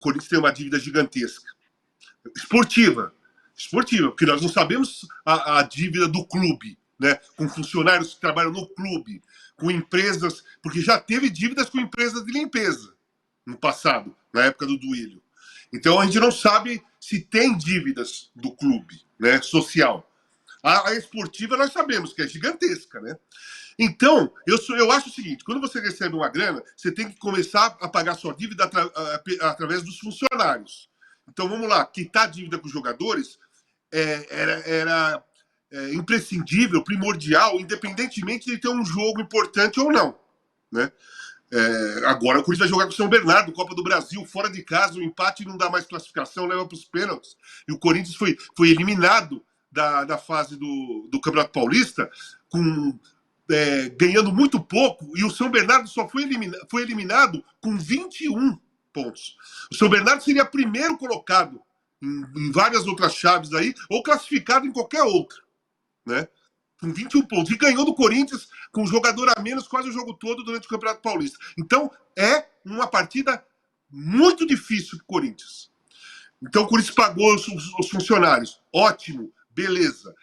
Corinthians tem uma dívida gigantesca. Esportiva, porque nós não sabemos a dívida do clube, né? Com funcionários que trabalham no clube, com empresas, porque já teve dívidas com empresas de limpeza no passado, na época do Duílio. Então a gente não sabe se tem dívidas do clube, né? Social. A esportiva nós sabemos que é gigantesca, né? Então, eu acho o seguinte, quando você recebe uma grana, você tem que começar a pagar sua dívida através dos funcionários. Então, vamos lá, quitar a dívida com os jogadores era imprescindível, primordial, independentemente de ter um jogo importante ou não, né? Agora o Corinthians vai jogar com o São Bernardo, Copa do Brasil, fora de casa, o empate não dá mais classificação, leva para os pênaltis. E o Corinthians foi eliminado da fase do Campeonato Paulista, ganhando muito pouco, e o São Bernardo só foi eliminado com 21 pontos. O São Bernardo seria primeiro colocado em várias outras chaves aí, ou classificado em qualquer outra, né? Com 21 pontos. E ganhou do Corinthians com um jogador a menos quase o jogo todo durante o Campeonato Paulista. Então, é uma partida muito difícil para o Corinthians. Então, o Corinthians pagou os funcionários. Ótimo, beleza.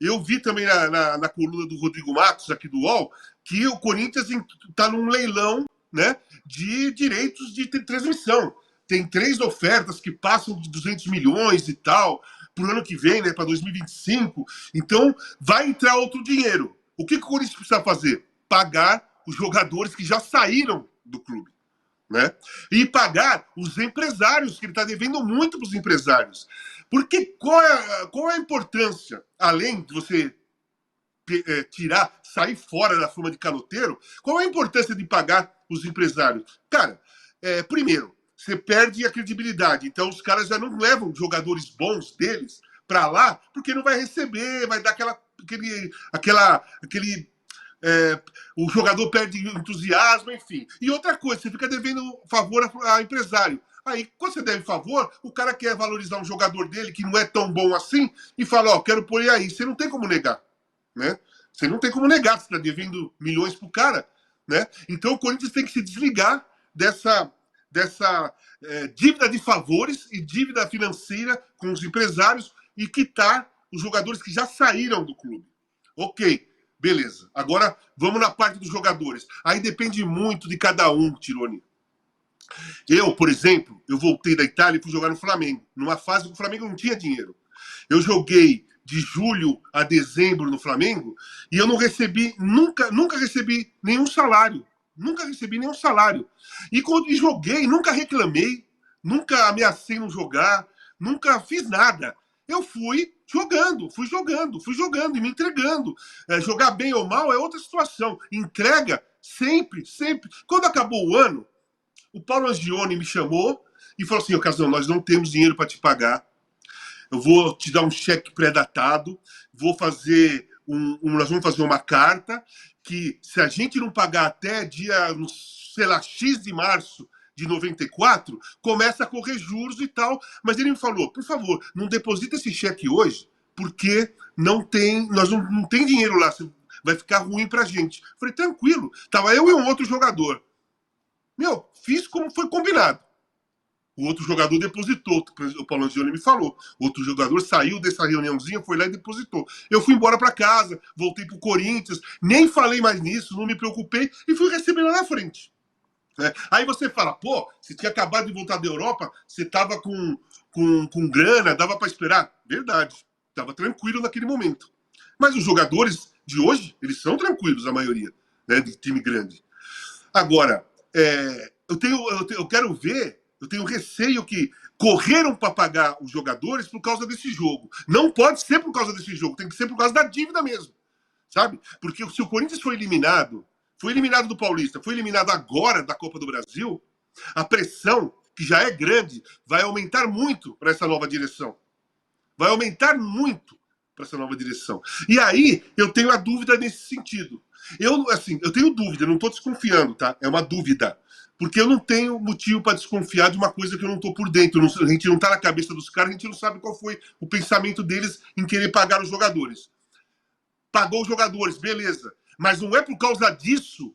Eu vi também na coluna do Rodrigo Matos, aqui do UOL, que o Corinthians está num leilão, né, de direitos de transmissão. Tem 3 ofertas que passam de 200 milhões e tal, para o ano que vem, né, para 2025. Então, vai entrar outro dinheiro. O que o Corinthians precisa fazer? Pagar os jogadores que já saíram do clube, né? E pagar os empresários, que ele está devendo muito para os empresários. Porque qual é a importância, além de você sair fora da fama de caloteiro, qual é a importância de pagar os empresários? Cara, primeiro, você perde a credibilidade. Então, os caras já não levam jogadores bons deles para lá, porque não vai receber, vai dar o jogador perde entusiasmo, enfim. E outra coisa, você fica devendo favor a empresário. Aí, quando você deve favor, o cara quer valorizar um jogador dele que não é tão bom assim e fala, ó, quero pôr ele aí. Você não tem como negar, né? Você não tem como negar, você está devendo milhões pro cara, né? Então, o Corinthians tem que se desligar dessa dívida de favores e dívida financeira com os empresários e quitar os jogadores que já saíram do clube. Ok, beleza. Agora vamos na parte dos jogadores. Aí depende muito de cada um, Tironi. Eu, por exemplo, eu voltei da Itália e fui jogar no Flamengo. Numa fase que o Flamengo não tinha dinheiro. Eu joguei de julho a dezembro no Flamengo e eu não recebi, nunca recebi nenhum salário. Nunca recebi nenhum salário. E quando joguei, nunca reclamei, nunca ameacei não jogar, nunca fiz nada. Eu fui jogando e me entregando. Jogar bem ou mal é outra situação. Entrega sempre. Quando acabou o ano, o Paulo Angione me chamou e falou assim, Casão, nós não temos dinheiro para te pagar. Eu vou te dar um cheque pré-datado, nós vamos fazer uma carta que, se a gente não pagar até dia, sei lá, X de março de 94, começa a correr juros e tal. Mas ele me falou, por favor, não deposita esse cheque hoje, porque nós não tem dinheiro lá, vai ficar ruim pra gente. Falei, tranquilo. Tava eu e um outro jogador. Fiz como foi combinado. O outro jogador depositou, o Paulo Angione me falou. O outro jogador saiu dessa reuniãozinha, foi lá e depositou. Eu fui embora para casa, voltei pro Corinthians, nem falei mais nisso, não me preocupei e fui receber lá na frente. Aí você fala, pô, você tinha acabado de voltar da Europa, você tava com grana, dava para esperar. Verdade, tava tranquilo naquele momento. Mas os jogadores de hoje, eles são tranquilos, a maioria, né, de time grande. Agora, eu quero ver. Eu tenho receio que correram para pagar os jogadores por causa desse jogo. Não pode ser por causa desse jogo, tem que ser por causa da dívida mesmo, sabe? Porque se o Corinthians foi eliminado do Paulista, foi eliminado agora da Copa do Brasil, a pressão, que já é grande, vai aumentar muito para essa nova direção. Vai aumentar muito para essa nova direção. E aí, eu tenho a dúvida nesse sentido. Eu tenho dúvida, não estou desconfiando, tá? É uma dúvida. Porque eu não tenho motivo para desconfiar de uma coisa que eu não estou por dentro. A gente não está na cabeça dos caras, a gente não sabe qual foi o pensamento deles em querer pagar os jogadores. Pagou os jogadores, beleza. Mas não é por causa disso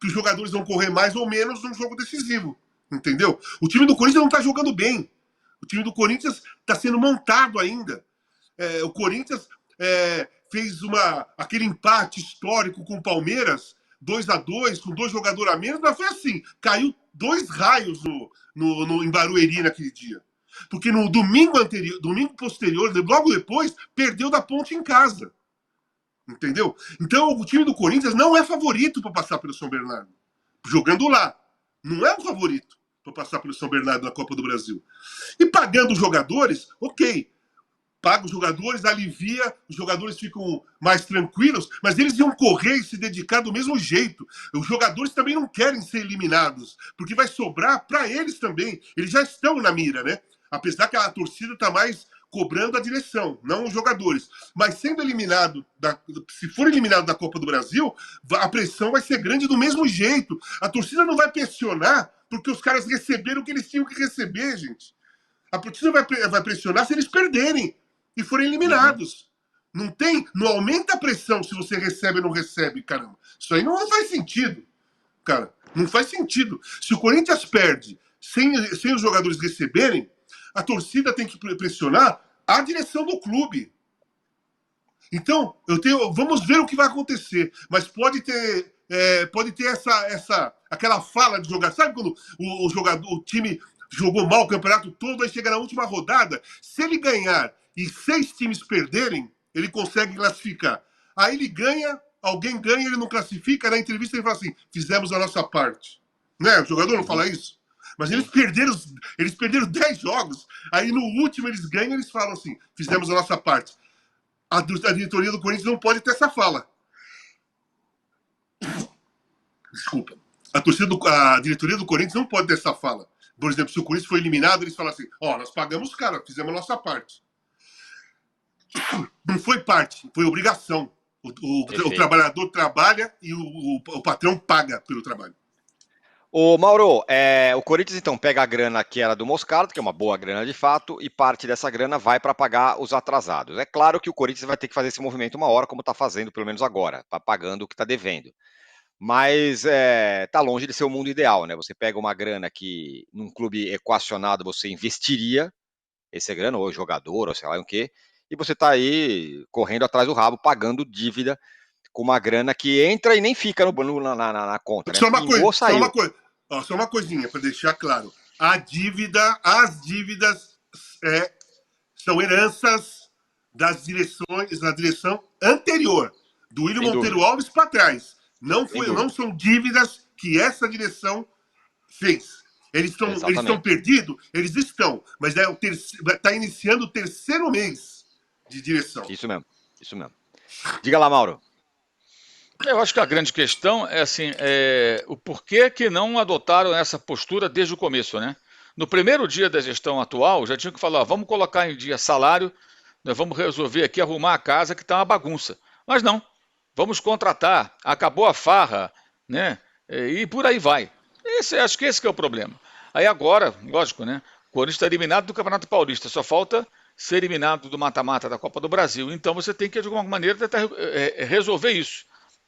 que os jogadores vão correr mais ou menos num jogo decisivo. Entendeu? O time do Corinthians não está jogando bem. O time do Corinthians está sendo montado ainda. O Corinthians fez aquele empate histórico com o Palmeiras, 2-2, com 2 jogadores a menos, mas foi assim, caiu 2 raios em Barueri naquele dia. Porque no domingo posterior, logo depois, perdeu da Ponte em casa. Entendeu? Então o time do Corinthians não é favorito para passar pelo São Bernardo. Jogando lá. Não é um favorito para passar pelo São Bernardo na Copa do Brasil. E pagando os jogadores, ok. Paga os jogadores, alivia, os jogadores ficam mais tranquilos, mas eles iam correr e se dedicar do mesmo jeito. Os jogadores também não querem ser eliminados, porque vai sobrar para eles também. Eles já estão na mira, né? Apesar que a torcida está mais cobrando a direção, não os jogadores. Mas sendo eliminado, se for eliminado da Copa do Brasil, a pressão vai ser grande do mesmo jeito. A torcida não vai pressionar porque os caras receberam o que eles tinham que receber, gente. A torcida vai pressionar se eles perderem e forem eliminados. Não aumenta a pressão se você recebe ou não recebe, caramba. Isso aí não faz sentido, cara. Não faz sentido. Se o Corinthians perde sem os jogadores receberem, a torcida tem que pressionar a direção do clube. Então, vamos ver o que vai acontecer. Mas pode ter aquela fala de jogar. Sabe quando o time jogou mal o campeonato todo, aí chega na última rodada, se ele ganhar e 6 times perderem, ele consegue classificar. Aí ele ganha, alguém ganha, ele não classifica, na entrevista ele fala assim, fizemos a nossa parte. Né? O jogador não fala isso? Mas eles perderam 10 jogos, aí no último eles ganham, eles falam assim, fizemos a nossa parte. A diretoria do Corinthians não pode ter essa fala. Desculpa. A diretoria do Corinthians não pode ter essa fala. Por exemplo, se o Corinthians foi eliminado, eles falam assim, nós pagamos os caras, fizemos a nossa parte. Não foi parte, foi obrigação. O trabalhador trabalha e o patrão paga pelo trabalho. Ô Mauro, o Corinthians então pega a grana que era do Moscardo, que é uma boa grana de fato, e parte dessa grana vai para pagar os atrasados. É claro que o Corinthians vai ter que fazer esse movimento uma hora, como está fazendo, pelo menos agora, tá pagando o que está devendo. Mas tá longe de ser o mundo ideal, né? Você pega uma grana que num clube equacionado você investiria, essa grana, ou jogador, ou sei lá o quê, e você está aí correndo atrás do rabo, pagando dívida com uma grana que entra e nem fica na conta. Né? Só uma coisinha para deixar claro. As dívidas são heranças da direção anterior, do William Monteiro Alves para trás. Não são dívidas que essa direção fez. Eles estão perdidos? Eles estão. Mas está iniciando o 3º mês de direção. Isso mesmo. Diga lá, Mauro. Eu acho que a grande questão é assim, o porquê que não adotaram essa postura desde o começo, né? No primeiro dia da gestão atual, já tinham que falar, vamos colocar em dia salário, nós vamos resolver aqui, arrumar a casa que está uma bagunça. Mas não, vamos contratar, acabou a farra, né? E por aí vai. Acho que esse que é o problema. Aí agora, lógico, né? O Corinthians está eliminado do Campeonato Paulista, só falta ser eliminado do mata-mata da Copa do Brasil. Então você tem que, de alguma maneira, tentar resolver isso.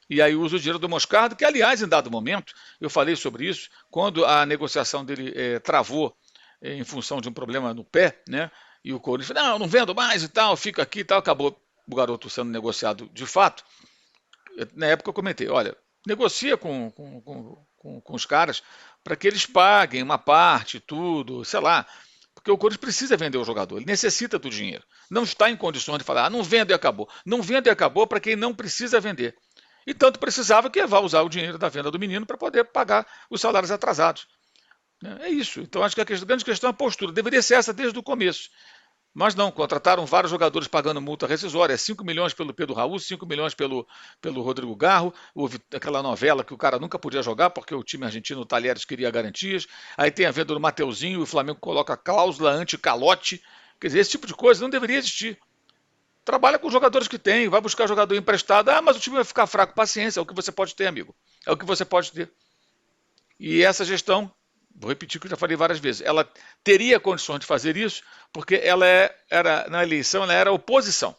E aí usa o dinheiro do Moscardo, que, aliás, em dado momento, eu falei sobre isso, quando a negociação dele travou em função de um problema no pé, né? E o Corinthians falou, não vendo mais e tal, fica aqui e tal, acabou o garoto sendo negociado de fato. Na época eu comentei, olha, negocia com os caras para que eles paguem uma parte, tudo, sei lá, porque o Corinthians precisa vender o jogador, ele necessita do dinheiro. Não está em condições de falar, não vendo e acabou. Não vendo e acabou para quem não precisa vender. E tanto precisava que vai usar o dinheiro da venda do menino para poder pagar os salários atrasados. É isso. Então acho que a grande questão é a postura. Deveria ser essa desde o começo. Mas não, contrataram vários jogadores pagando multa rescisória. 5 milhões pelo Pedro Raul, 5 milhões pelo Rodrigo Garro. Houve aquela novela que o cara nunca podia jogar porque o time argentino, o Talheres, queria garantias. Aí tem a venda do Mateuzinho e o Flamengo coloca cláusula anti-calote. Quer dizer, esse tipo de coisa não deveria existir. Trabalha com os jogadores que tem, vai buscar jogador emprestado. Mas o time vai ficar fraco. Paciência, é o que você pode ter, amigo. É o que você pode ter. E essa gestão, vou repetir o que eu já falei várias vezes, ela teria condições de fazer isso, porque ela na eleição, ela era oposição.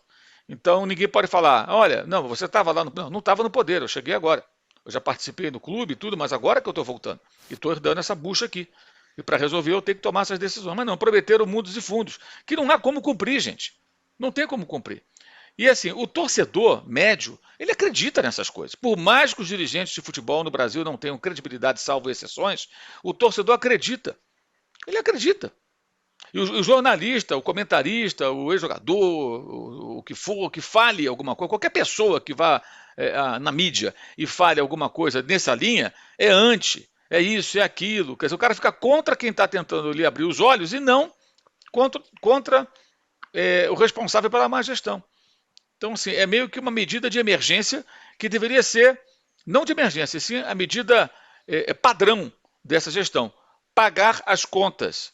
Então ninguém pode falar, olha, não, você estava lá, não estava no poder, eu cheguei agora. Eu já participei do clube e tudo, mas agora que eu estou voltando. E estou herdando essa bucha aqui. E para resolver eu tenho que tomar essas decisões. Mas não, prometeram mundos e fundos, que não há como cumprir, gente. Não tem como cumprir. E assim, o torcedor médio, ele acredita nessas coisas. Por mais que os dirigentes de futebol no Brasil não tenham credibilidade, salvo exceções, o torcedor acredita. Ele acredita. E o jornalista, o comentarista, o ex-jogador, o que for, que fale alguma coisa, qualquer pessoa que vá na mídia e fale alguma coisa nessa linha, é anti, é isso, é aquilo. Quer dizer, o cara fica contra quem está tentando lhe abrir os olhos e não contra o responsável pela má gestão. Então, assim, é meio que uma medida de emergência que deveria ser, não de emergência, sim a medida padrão dessa gestão. Pagar as contas,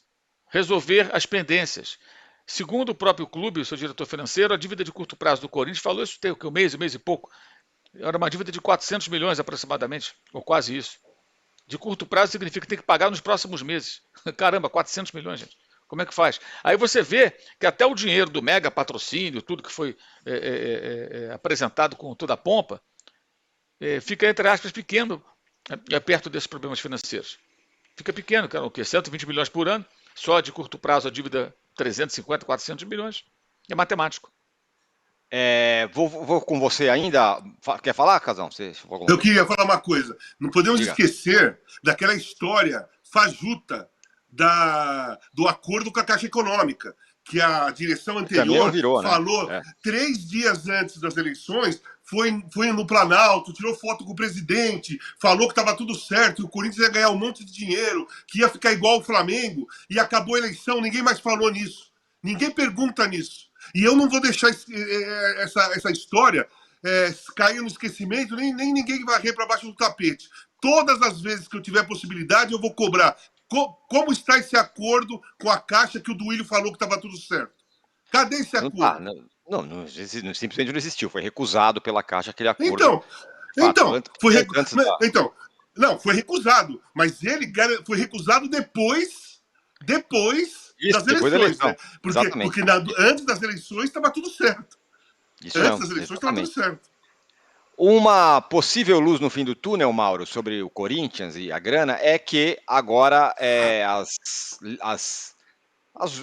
resolver as pendências. Segundo o próprio clube, o seu diretor financeiro, a dívida de curto prazo do Corinthians, falou isso tem um mês e pouco, era uma dívida de 400 milhões aproximadamente, ou quase isso. De curto prazo significa que tem que pagar nos próximos meses. Caramba, 400 milhões, gente. Como é que faz? Aí você vê que até o dinheiro do mega patrocínio, tudo que foi apresentado com toda a pompa, fica, entre aspas, pequeno perto desses problemas financeiros. Fica pequeno, que eram o quê? 120 milhões por ano, só de curto prazo a dívida 350, 400 milhões. É matemático. Vou com você ainda. Quer falar, Casão? Eu queria falar uma coisa. Não podemos Diga. esquecer daquela história fajuta do acordo com a Caixa Econômica, que a direção anterior virou, falou, né? 3 dias antes das eleições, foi no Planalto, tirou foto com o presidente, falou que estava tudo certo, que o Corinthians ia ganhar um monte de dinheiro, que ia ficar igual o Flamengo, e acabou a eleição, ninguém mais falou nisso. Ninguém pergunta nisso. E eu não vou deixar essa história cair no esquecimento, nem ninguém varrer para baixo do tapete. Todas as vezes que eu tiver possibilidade, eu vou cobrar. Como está esse acordo com a Caixa que o Duílio falou que estava tudo certo? Cadê esse acordo? Simplesmente não existiu. Foi recusado pela Caixa aquele acordo. Foi recusado. Mas ele foi recusado depois das eleições. Né? Porque antes das eleições estava tudo certo. Antes das eleições estava tudo certo. Uma possível luz no fim do túnel, Mauro, sobre o Corinthians e a grana, é que agora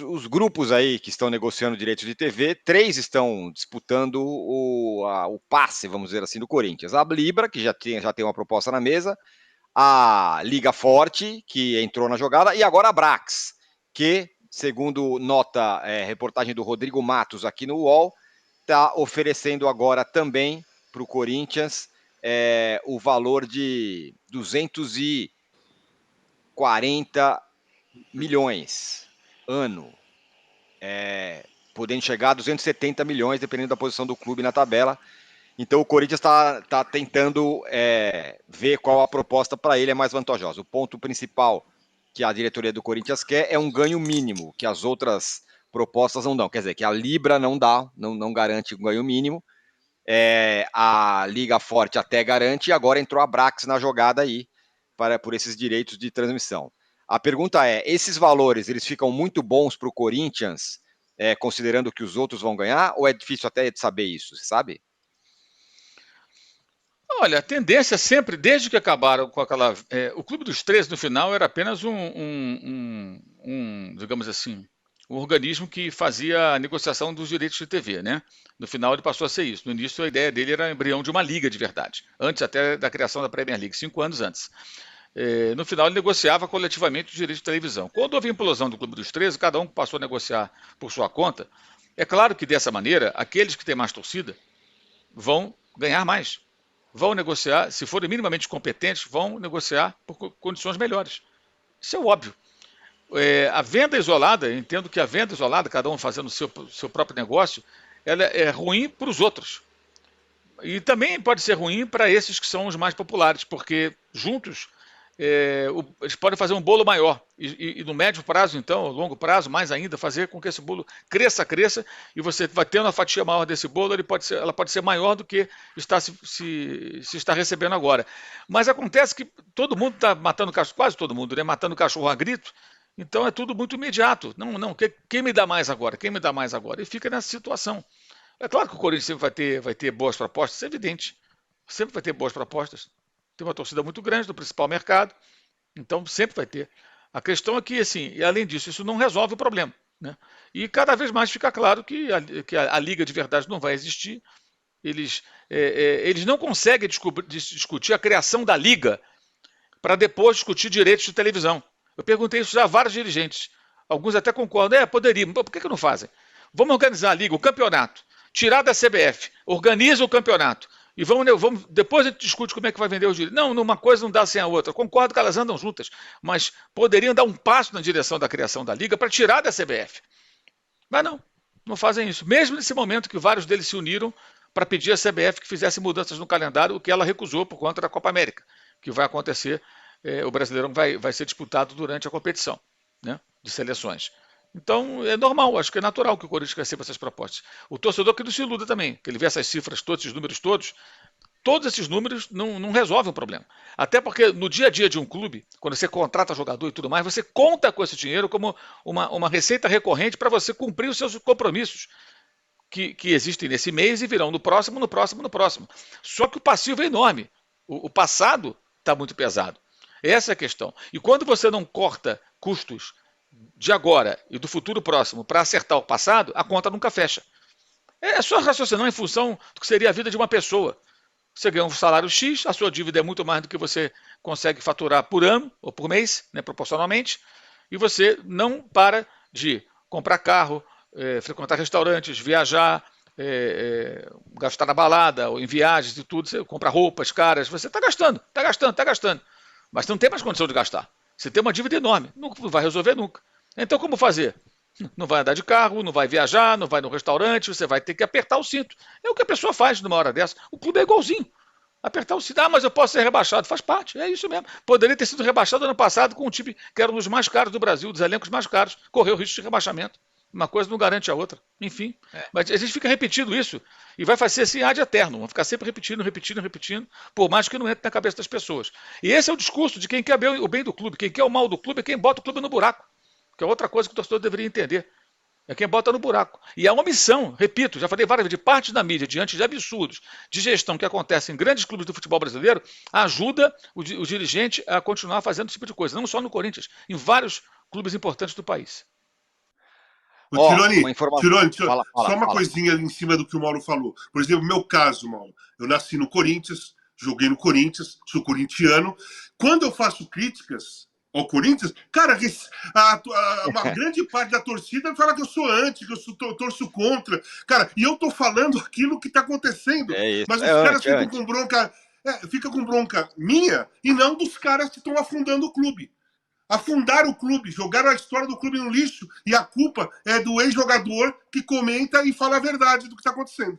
os grupos aí que estão negociando direitos de TV, 3 estão disputando o passe, vamos dizer assim, do Corinthians. A Libra, que já tem uma proposta na mesa, a Liga Forte, que entrou na jogada, e agora a Brax, que, segundo reportagem do Rodrigo Matos aqui no UOL, está oferecendo agora também para o Corinthians o valor de 240 milhões ano, podendo chegar a 270 milhões, dependendo da posição do clube na tabela. Então o Corinthians está tentando ver qual a proposta para ele é mais vantajosa. O ponto principal que a diretoria do Corinthians quer é um ganho mínimo, que as outras propostas não dão. Quer dizer, que a Libra não dá, não garante um ganho mínimo. A Liga Forte até garante, e agora entrou a Brax na jogada aí por esses direitos de transmissão. A pergunta esses valores eles ficam muito bons para o Corinthians, considerando que os outros vão ganhar, ou é difícil até de saber isso, você sabe? Olha, a tendência sempre, desde que acabaram com aquela... o Clube dos 13 no final era apenas digamos assim, um organismo que fazia a negociação dos direitos de TV, né? No final ele passou a ser isso. No início a ideia dele era embrião de uma liga de verdade, antes até da criação da Premier League, 5 anos antes. No final ele negociava coletivamente os direitos de televisão. Quando houve a implosão do Clube dos 13, cada um passou a negociar por sua conta. É claro que dessa maneira, aqueles que têm mais torcida vão ganhar mais. Vão negociar, se forem minimamente competentes, vão negociar por condições melhores. Isso é óbvio. A venda isolada, eu entendo que a venda isolada, cada um fazendo o seu próprio negócio, ela é ruim para os outros. E também pode ser ruim para esses que são os mais populares, porque juntos eles podem fazer um bolo maior. E no médio prazo, então, longo prazo, mais ainda, fazer com que esse bolo cresça, e você vai tendo a fatia maior desse bolo, ela pode ser maior do que se está recebendo agora. Mas acontece que todo mundo está matando cachorro, quase todo mundo, né? Matando cachorro a grito. Então é tudo muito imediato. Não, quem me dá mais agora? Quem me dá mais agora? E fica nessa situação. É claro que o Corinthians sempre vai ter boas propostas, isso é evidente. Sempre vai ter boas propostas. Tem uma torcida muito grande do principal mercado, então sempre vai ter. A questão é que, assim, além disso, isso não resolve o problema, né? E cada vez mais fica claro que a liga de verdade não vai existir. Eles não conseguem discutir a criação da liga para depois discutir direitos de televisão. Eu perguntei isso já a vários dirigentes. Alguns até concordam, poderiam. Por que não fazem? Vamos organizar a liga, o campeonato, tirar da CBF, organiza o campeonato. E depois a gente discute como é que vai vender os direitos. Não, uma coisa não dá sem a outra. Concordo que elas andam juntas, mas poderiam dar um passo na direção da criação da liga para tirar da CBF. Mas não fazem isso. Mesmo nesse momento que vários deles se uniram para pedir à CBF que fizesse mudanças no calendário, o que ela recusou por conta da Copa América, que vai acontecer, o Brasileirão vai ser disputado durante a competição, né, de seleções. Então, é normal, acho que é natural que o Corinthians receba essas propostas. O torcedor que não se iluda também, que ele vê essas cifras todos, esses números todos esses números não resolvem o problema. Até porque no dia a dia de um clube, quando você contrata jogador e tudo mais, você conta com esse dinheiro como uma receita recorrente para você cumprir os seus compromissos que existem nesse mês e virão no próximo, no próximo, no próximo. Só que o passivo é enorme. O passado está muito pesado. Essa é a questão. E quando você não corta custos de agora e do futuro próximo para acertar o passado, a conta nunca fecha. É só raciocinar em função do que seria a vida de uma pessoa. Você ganha um salário X, a sua dívida é muito mais do que você consegue faturar por ano ou por mês, né, proporcionalmente, e você não para de comprar carro, frequentar restaurantes, viajar, gastar na balada ou em viagens e tudo, você compra roupas caras, você está gastando, mas você não tem mais condição de gastar. Você tem uma dívida enorme, não vai resolver nunca. Então como fazer? Não vai andar de carro, não vai viajar, não vai no restaurante, você vai ter que apertar o cinto. É o que a pessoa faz numa hora dessa. O clube é igualzinho. Apertar o cinto, mas eu posso ser rebaixado. Faz parte, é isso mesmo. Poderia ter sido rebaixado ano passado com um time que era um dos mais caros do Brasil, dos elencos mais caros. Correu o risco de rebaixamento. Uma coisa não garante a outra. Enfim. Mas a gente fica repetindo isso e vai fazer assim ad eterno. Vamos ficar sempre repetindo, por mais que não entre na cabeça das pessoas. E esse é o discurso de quem quer o bem do clube. Quem quer o mal do clube é quem bota o clube no buraco. Que é outra coisa que o torcedor deveria entender. É quem bota no buraco. E é uma omissão, repito, já falei várias vezes, de parte da mídia, diante de absurdos de gestão que acontecem em grandes clubes do futebol brasileiro, ajuda o dirigente a continuar fazendo esse tipo de coisa. Não só no Corinthians, em vários clubes importantes do país. Tironi, só uma coisinha em cima do que o Mauro falou. Por exemplo, no meu caso, Mauro, eu nasci no Corinthians, joguei no Corinthians, sou corintiano. Quando eu faço críticas ao Corinthians, cara, uma grande parte da torcida fala que eu sou anti, que eu torço contra. Cara, e eu tô falando aquilo que tá acontecendo. Mas os caras ficam com bronca. Fica com bronca minha e não dos caras que estão afundando o clube. Afundaram o clube, jogaram a história do clube no lixo e a culpa é do ex-jogador que comenta e fala a verdade do que está acontecendo.